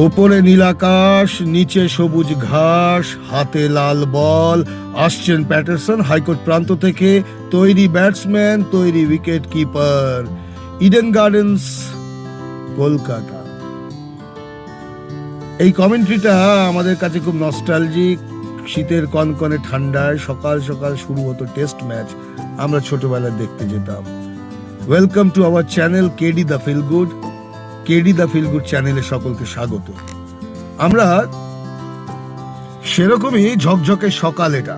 ওপরে নীলাকাশ, নিচে সবুজ ঘাস, হাতে লাল বল। আসছেন প্যাটারসন হাইকোর্ট প্রান্ত থেকে, তৈরি ব্যাটসম্যান, তৈরি wicket keeper. Eden gardens, Kolkata. এই কমেন্ট্রিটা আমাদের কাছে খুব নস্টালজিক। শীতের কনকনে ঠান্ডায় সকাল সকাল শুরু হতো টেস্ট ম্যাচ, আমরা ছোটবেলায় দেখতে যেতাম। Welcome to our channel KD the feel good. KD the feel good চ্যানেলে সকলকে স্বাগত। আমরা সেরকমই ঝকঝকে সকাল, এটা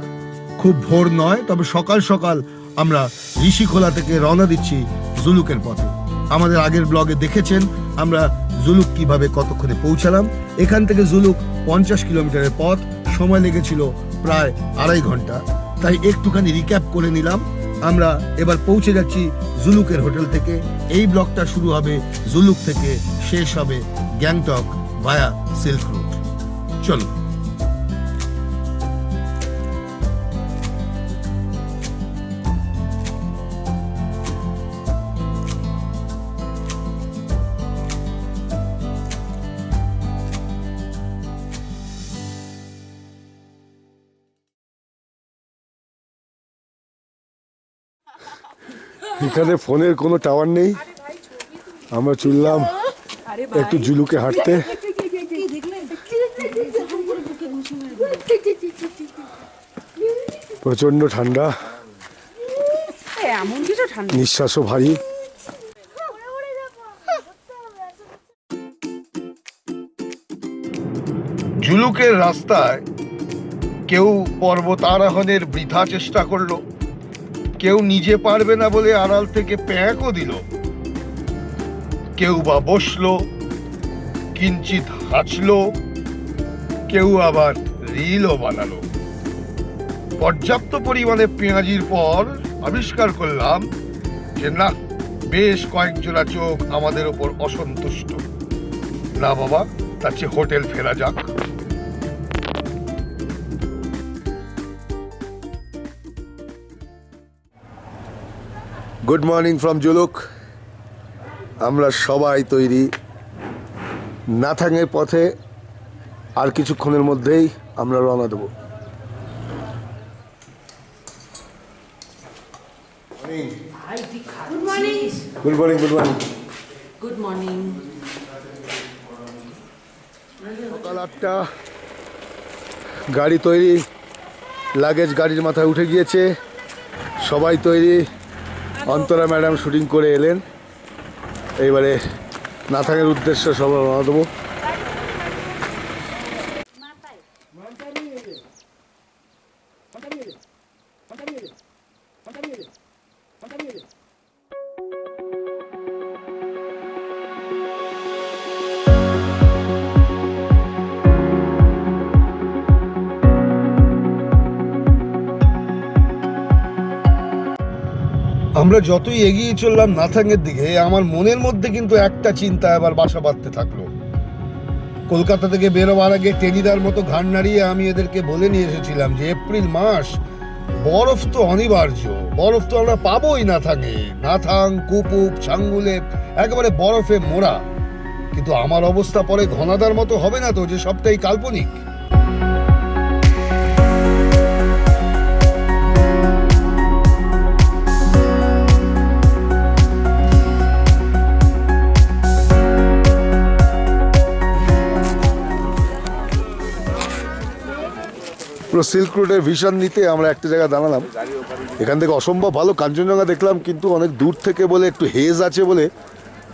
খুব ভোর নয়, তবে সকাল সকাল আমরা ঋষিখোলা থেকে রওনা দিচ্ছি জুলুকের পথে। আমাদের আগের ব্লগে দেখেছেন আমরা জুলুক কিভাবে কতক্ষণে পৌঁছালাম। এখান থেকে জুলুক 50 কিলোমিটারের পথ, সময় লেগেছিল প্রায় 2.5 ঘন্টা। তাই একটুখানি রিক্যাপ করে নিলাম। আমরা এবার পৌঁছে যাচ্ছি জুলুকের হোটেল থেকে। এই ব্লগটা শুরু হবে জুলুক থেকে, শেষ হবে গ্যাংটক ভায়া সিল্ক রুট। চলো। এখানে ফোনের কোনো টাওয়ার নেই। আমরা চললাম একটু জুলুকে হাঁটতে। প্রচন্ড ঠান্ডা, নিঃশ্বাসও ভারী। জুলুকের রাস্তায় কেউ পর্বত আরোহণের বৃথা চেষ্টা করলো, কেউ নিজে পারবে না বলে আড়াল থেকে প্যাঁকও দিল, কেউ বা বসলো, কিঞ্চিত হাঁচলো, কেউ আবার রিলও বানালো। পর্যাপ্ত পরিমাণে পেঁয়াজির পর আবিষ্কার করলাম যে না, বেশ কয়েক জোড়া চোখ আমাদের ওপর অসন্তুষ্ট। না বাবা, তার চেয়ে হোটেল ফেরা যাক। Good morning from Zuluk. আমরা সবাই তৈরি নাথাংয়ের পথে। আর কিছুক্ষণের মধ্যেই আমরা রওনা দেব। Good morning. Good morning, good morning. Good morning. সকাল 8টা, গাড়ি তৈরি, লাগেজ গাড়ির মাথায় উঠে গিয়েছে, সবাই তৈরি। অন্তরা ম্যাডাম শুটিং করে এলেন। এইবারে নাথাংয়ের উদ্দেশ্যে সবাই রওনা দেবো। আমরা যতই এগিয়ে চললাম নাথাংয়ের দিকে, আমার মনের মধ্যে কিন্তু একটা চিন্তা এবার বাসা বাঁধতে থাকলো। কলকাতা থেকে বেরোবার আগে টেনিদার মতো ঘাড় নাড়িয়ে আমি এদেরকে বলে নিয়ে এসেছিলাম যে এপ্রিল মাস, বরফ তো অনিবার্য, বরফ তো আমরা পাবোই নাথাংয়ে। নাথাং, কুপুপ, ছাঙ্গুলে একেবারে বরফে মোড়া। কিন্তু আমার অবস্থা পরে ঘনাদার মতো হবে না তো, যে সবটাই কাল্পনিক। পুরো সিল্ক রুটের ভিশন নিতে আমরা একটা জায়গায় দাঁড়ালাম। এখান থেকে অসম্ভব ভালো কাঞ্চনজঙ্ঘা দেখলাম, কিন্তু অনেক দূর থেকে বলে, একটু হেজ আছে বলে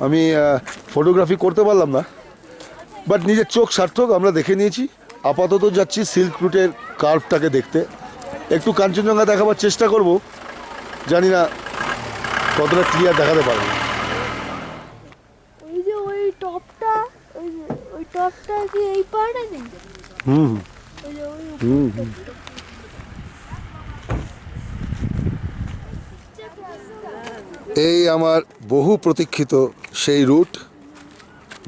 আমি ফটোগ্রাফি করতে পারলাম না। বাট নিজের চোখ সার্থক, আমরা দেখে নিয়েছি। আপাতত যাচ্ছি সিল্ক রুটের কার্ভটাকে দেখতে। একটু কাঞ্চনজঙ্ঘা দেখাবার চেষ্টা করব, জানি না কতটা ক্লিয়ার দেখাতে পারবো। ওই যে ওই টপটা, ওই টপটা কি এই পাড়ে নেই? হুম ওই যে ওই হুম এই আমার বহু প্রতীক্ষিত সেই রুট,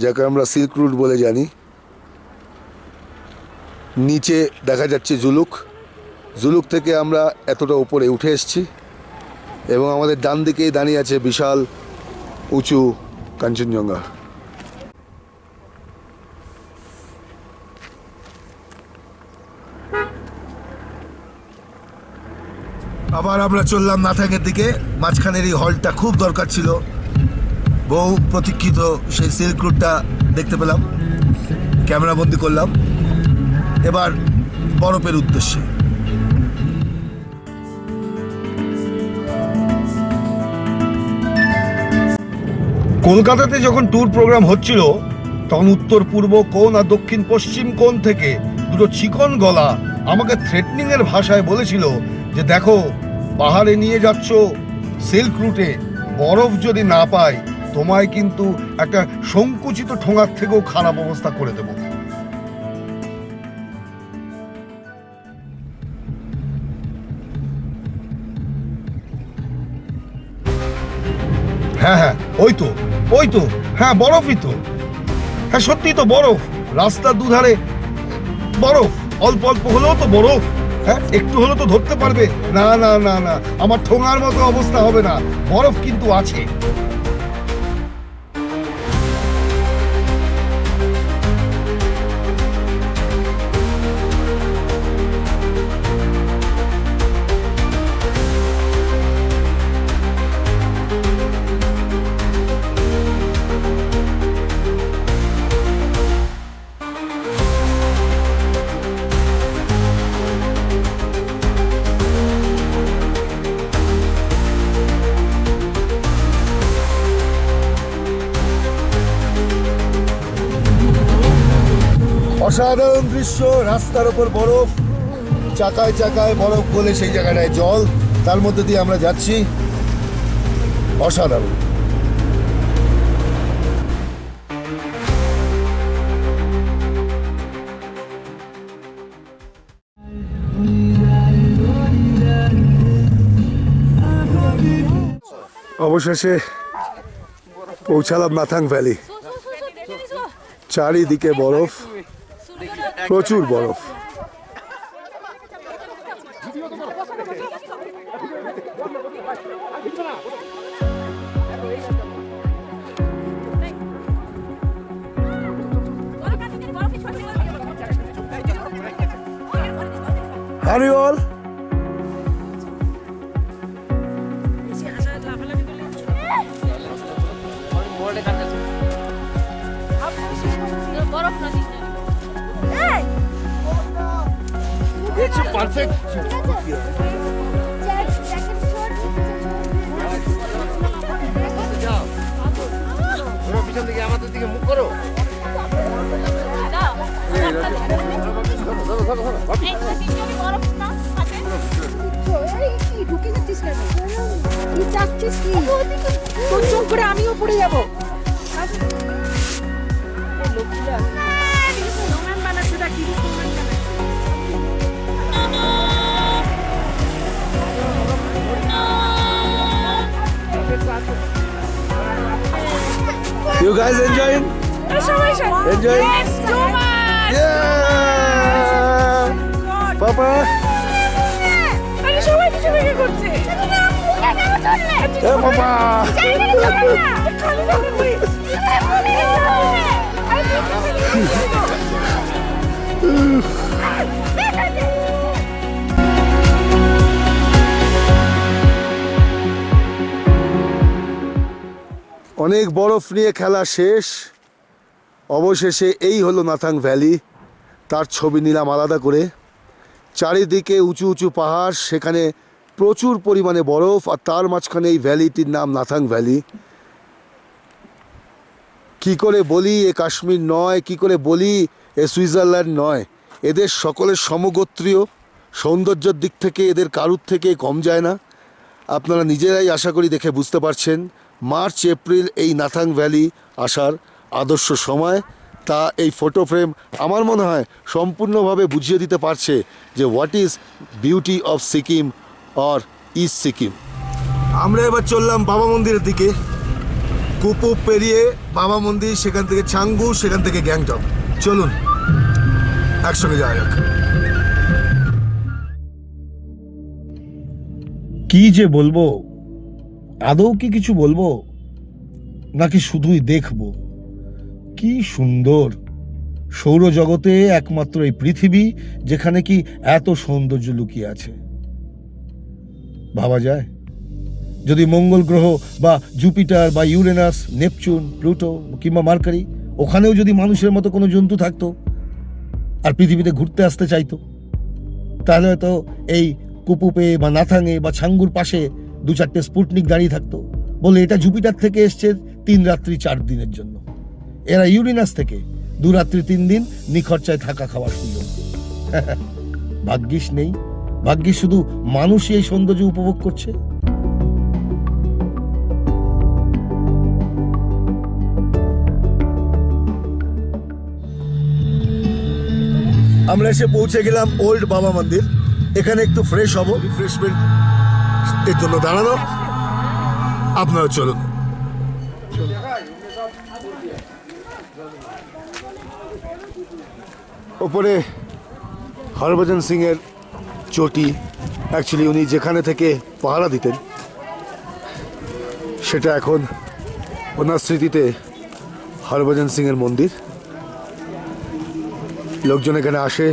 যাকে আমরা সিল্ক রুট বলে জানি। নিচে দেখা যাচ্ছে জুলুক। জুলুক থেকে আমরা এতটা উপরে উঠে এসেছি এবং আমাদের ডান দিকেই দাঁড়িয়ে আছে বিশাল উঁচু কাঞ্চনজঙ্ঘা। আবার আমরা চললাম নাথাংয়ের দিকে। মাঝখানের এই হলটা খুব দরকার ছিল, বহু প্রতীক্ষিত সেই সিল্ক রুটটা দেখতে পেলাম, ক্যামেরা বন্দি করলাম। এবার বরফের উদ্দেশ্যে। কলকাতাতে যখন ট্যুর প্রোগ্রাম হচ্ছিল তখন উত্তর পূর্ব কোণ আর দক্ষিণ পশ্চিম কোণ থেকে দুটো চিকন গলা আমাকে থ্রেটনিং এর ভাষায় বলেছিল যে দেখো, পাহাড়ে নিয়ে যাচ্ছ সিল্ক রুটে, বরফ যদি না পাই তোমায় কিন্তু একটা সংকুচিত ঠোঙার থেকেও খারাপ অবস্থা করে দেব। হ্যাঁ হ্যাঁ, ওই তো, হ্যাঁ বরফই তো, হ্যাঁ সত্যি তো বরফ, রাস্তার দুধারে বরফ, অল্প অল্প হলেও তো বরফ। হ্যাঁ একটু হলেও তো ধরতে পারবে। না না না না, আমার ঠোঙার মতো অবস্থা হবে না, বরফ কিন্তু আছে। অসাধারণ দৃশ্য, রাস্তার ওপর বরফ, চাকায় চাকায় বরফ গলে সেই জায়গাটায় জল, তার মধ্যে দিয়ে আমরা যাচ্ছি। অসাধারণ। অবশেষে পৌঁছালাম নাথাং ভ্যালি। চারিদিকে বরফ, প্রচুর বরফ। Hurry all! It's a perfect. পিছন দিকে আমাদের দিকে মুখ করো। করে আমিও পড়ে যাবো। You guys enjoying? Enjoying? Yeah! Papa? Hey, Papa! অনেক বরফ নিয়ে খেলা শেষ, অবশেষে এই হলো নাথাং ভ্যালি। তার ছবি নিলাম আলাদা করে। চারিদিকে উঁচু উঁচু পাহাড়, সেখানে প্রচুর পরিমাণে বরফ, আর তার মাঝখানে এই ভ্যালিটির নাম নাথাং ভ্যালি। কি করে বলি এ কাশ্মীর নয়, কি করে বলি এ সুইজারল্যান্ড নয়, এদের সকলের সমগোত্রীয়, সৌন্দর্যের দিক থেকে এদের কারুর থেকে কম যায় না। আপনারা নিজেরাই আশা করি দেখে বুঝতে পারছেন মার্চ এপ্রিল এই নাথাং ভ্যালি আসার আদর্শ সময়। তা এই ফটো ফ্রেম আমার মনে হয় সম্পূর্ণভাবে বুঝিয়ে দিতে পারছে যে what is beauty of Sikkim or east Sikkim. আমরা এবার চললাম বাবা মন্দিরের দিকে। কুপু পেরিয়ে বাবা মন্দির, সেখান থেকে ছাঙ্গু, সেখান থেকে গ্যাংটক। চলুন একসঙ্গে যাওয়া যাক। কি যে বলবো, আদৌ কি কিছু বলবো নাকি শুধুই দেখবো? কি সুন্দর সৌরজগতে একমাত্র এই পৃথিবী যেখানে কি এত সৌন্দর্য লুকিয়ে আছে। ভাবা যায় যদি মঙ্গল গ্রহ বা জুপিটার বা ইউরেনাস, নেপচুন, প্লুটো কিংবা মার্কারি, ওখানেও যদি মানুষের মতো কোনো জন্তু থাকতো আর পৃথিবীতে ঘুরতে আসতে চাইতো, তাহলে হয়তো এই কুপুপে বা নাথাঙে বা ছাঙ্গুর পাশে 2-4টে স্পুটনিক দাঁড়িয়ে থাকতো, বলে এটা জুপিটার থেকে এসছে 3 রাত্রি 4 দিনের জন্য, এরা ইউরেনাস থেকে 2 রাত্রি 3 দিন নিখরচায় থাকা খাওয়ার সুযোগ। ভাগ্যিস নেই, ভাগ্যিস শুধু মানুষই এই সৌন্দর্য উপভোগ করছে। আমরা এসে পৌঁছে গেলাম ওল্ড বাবা মন্দির। এখানে একটু ফ্রেশ হব, রিফ্রেশমেন্ট এর জন্য দাঁড়ানো। আপনারা চলুন। ওপরে হরভজন সিং এর চটি, অ্যাকচুয়ালি উনি যেখানে থেকে পাহারা দিতেন সেটা এখন ওনার স্মৃতিতে হরভজন সিং এর মন্দির। লোকজন এখানে আসে,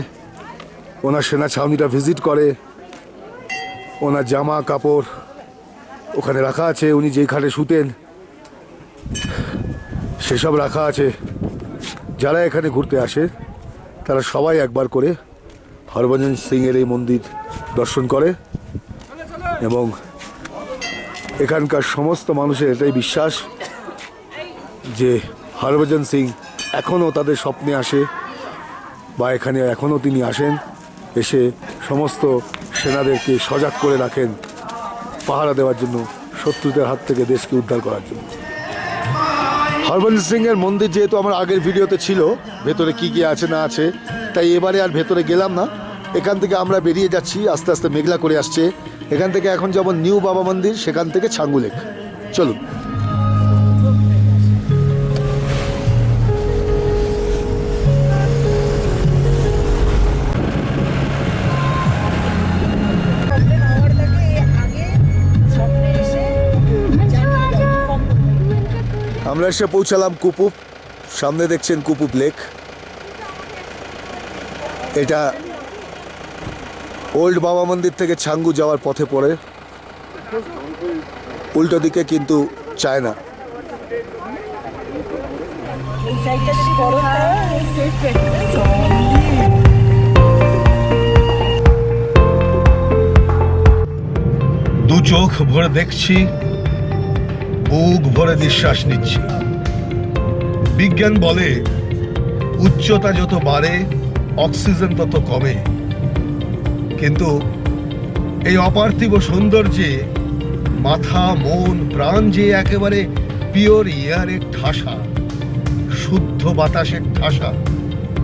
ওনার সেনা ছাউনিটা ভিজিট করে, ওনার জামা কাপড় ওখানে রাখা আছে, উনি যেই খাটে শুতেন সেসব রাখা আছে। যারা এখানে ঘুরতে আসে তারা সবাই একবার করে হরভজন সিং এর এই মন্দির দর্শন করে এবং এখানকার সমস্ত মানুষের এটাই বিশ্বাস যে হরভজন সিং এখনও তাদের স্বপ্নে আসে বা এখানে এখনও তিনি আসেন, এসে সমস্ত সেনাদেরকে সজাগ করে রাখেন পাহারা দেওয়ার জন্য, শত্রুদের হাত থেকে দেশকে উদ্ধার করার জন্য। হরভজন সিং এর মন্দির যেহেতু আমার আগের ভিডিওতে ছিল ভেতরে কি কি আছে না আছে, তাই এবারে আর ভেতরে গেলাম না। এখান থেকে আমরা বেরিয়ে যাচ্ছি, আস্তে আস্তে মেঘলা করে আসছে। এখান থেকে এখন যেমন নিউ বাবা মন্দির, সেখান থেকে ছাঙ্গু লেক। চলুন। আমরা এসে পৌঁছালাম কুপুপ। সামনে দেখছেন কুপুপ লেক। এটা ওল্ড বাবা মন্দির থেকে ছাঙ্গু যাওয়ার পথে পড়ে, উল্টো দিকে কিন্তু চায়না। দু চোখ ভরে দেখছি, বুক ভরে নিঃশ্বাস নিচ্ছি। বিজ্ঞান বলে উচ্চতা যত বাড়ে অক্সিজেন তত কমে, কিন্তু এই অপার্থিব সৌন্দর্যে মাথা, মন, প্রাণ যে একেবারে পিওর এয়ারের ঠাসা, শুদ্ধ বাতাসের ঠাসা।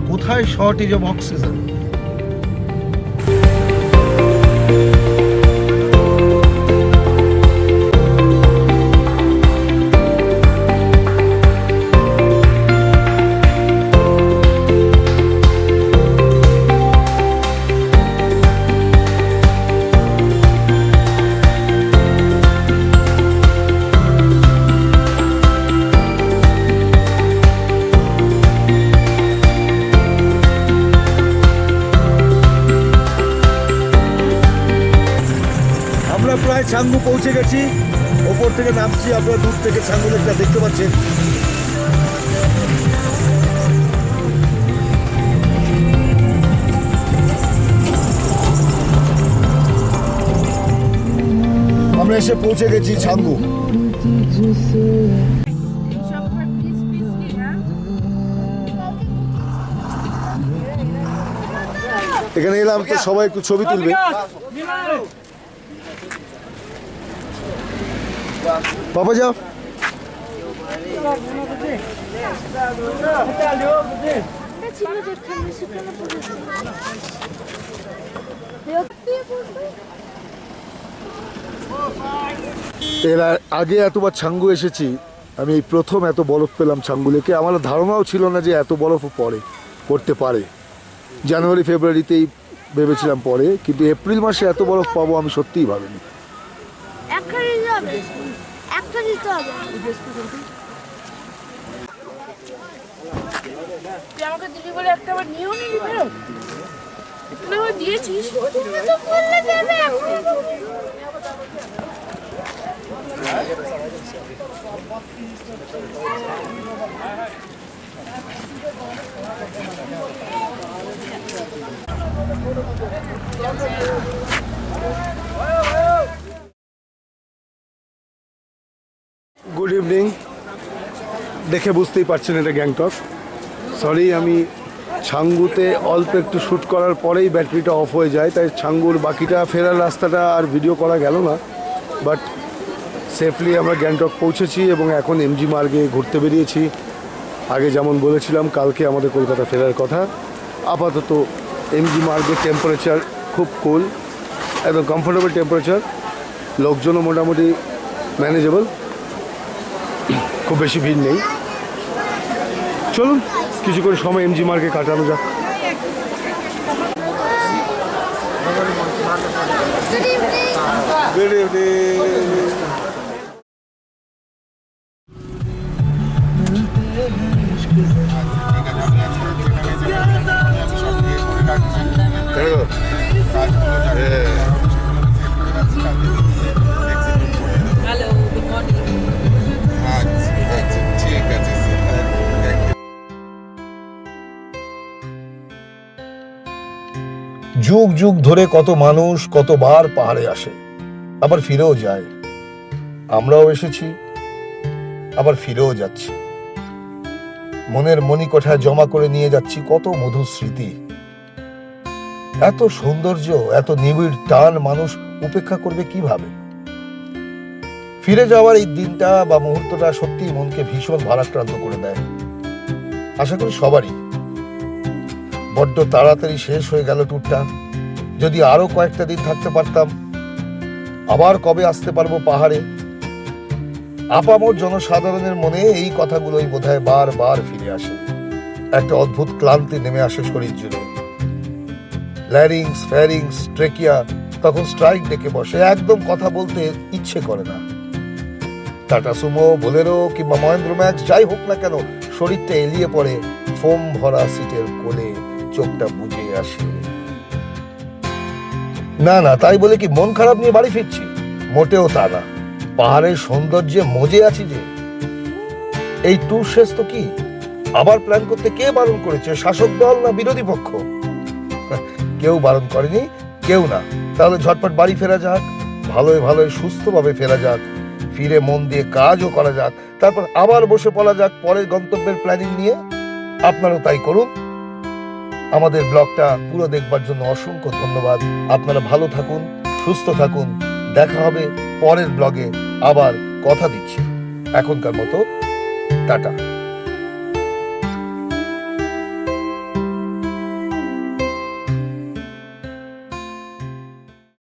কোথায় শর্টেজ অফ অক্সিজেন? আমরা প্রায় ছাঙ্গু পৌঁছে গেছি, ওপর থেকে নামছি। আপনারা দূর থেকে ছাঙ্গু লেকটা দেখতে পাচ্ছেন। আমরা এসে পৌঁছে গেছি ছাঙ্গু। এখানে এলাম তো সবাই একটু ছবি তুলবে। বাবা যাও। এর আগে এতবার ছাঙ্গু এসেছি, আমি এই প্রথম এত বরফ পেলাম ছাঙ্গু লেকে। আমার ধারণাও ছিল না যে এত বরফও পড়তে পারে। জানুয়ারি ফেব্রুয়ারিতেই ভেবেছিলাম পরে, কিন্তু এপ্রিল মাসে এত বরফ পাবো আমি সত্যিই ভাবিনি। না দিয়েছিস তুমি তো বললে দেবে এখন। Good evening. দেখে বুঝতেই পারছেন এটা গ্যাংটক। সরি, আমি ছাঙ্গুতে অল্প একটু শ্যুট করার পরেই ব্যাটারিটা অফ হয়ে যায়, তাই ছাঙ্গুর বাকিটা ফেরার রাস্তাটা আর ভিডিও করা গেল না। বাট সেফলি আমরা গ্যাংটক পৌঁছেছি এবং এখন এমজি মার্গে ঘুরতে বেরিয়েছি। আগে যেমন বলেছিলাম কালকে আমাদের কলকাতা ফেরার কথা। আপাতত এমজি মার্গের টেম্পারেচার খুব কুল, একদম কমফোর্টেবল টেম্পারেচার, লোকজনও মোটামুটি ম্যানেজেবল, খুব বেশি ভিড় নেই। চলুন কিছু করে সময় এমজি মার্গে কাটানো যাক। Good evening. Hello, good morning. ঠিক আছে যুগ যুগ ধরে কত মানুষ কতবার পাহাড়ে আসে, আবার ফিরেও যায়। আমরাও এসেছি, আবার ফিরেও যাচ্ছি। মনের মণিকোঠায় জমা করে নিয়ে যাচ্ছি কত মধুর স্মৃতি। এত সৌন্দর্য, এত নিবিড় টান মানুষ উপেক্ষা করবে কিভাবে? ফিরে যাওয়ার এই দিনটা বা মুহূর্তটা সত্যি মনকে ভীষণ ভারাক্রান্ত করে দেয়। আশা করি সবারই। বড্ড তাড়াতাড়ি শেষ হয়ে গেল ট্যুরটা। যদি আরো কয়েকটা দিন থাকতে পারতাম। আবার কবে আসতে পারবো পাহাড়ে? আপামর জনসাধারণের মনে এই কথাগুলোই বোধহয় বারবার ফিরে আসে। একটা অদ্ভুত ক্লান্তি নেমে আসে শরীর জুড়ে। ল্যারিংস, ফ্যারিংস, ট্রেকিয়া তখন স্ট্রাইক ডেকে বসে, একদম কথা বলতে ইচ্ছে করে না। টাটা সুমো, বোলেরো কিংবা মহেন্দ্র ম্যাক্স যাই হোক না কেন, শরীরটা এলিয়ে পড়ে ফোম ভরা সিটের কোলে, চোখটা বুজে আসে। না না, তাই বলে কি মন খারাপ নিয়ে বাড়ি ফিরছি? মোটেও তা না। পাহাড়ের সৌন্দর্যে মজে আছি যে। এই ট্যুর শেষ তো কি? আবার প্ল্যান করতে কে বারণ করেছে? শাসক দল না বিরোধী পক্ষ? কেউ বারণ করেনি, কেউ না। তাহলে ঝটপট বাড়ি ফেরা যাক, ভালোই ভালোই সুস্থভাবে ফেরা যাক, ফিরে মন দিয়ে কাজও করা যাক, তারপর আবার বসে পড়া যাক পরের গন্তব্যের প্ল্যানিং নিয়ে। আপনারাও তাই করুন। আমাদের ব্লগটা পুরো দেখবার জন্য অসংখ্য ধন্যবাদ। আপনারা ভালো থাকুন, সুস্থ থাকুন। দেখা হবে পরের ব্লগে। আবার কথা দিচ্ছি, এখনকার মতো টাটা।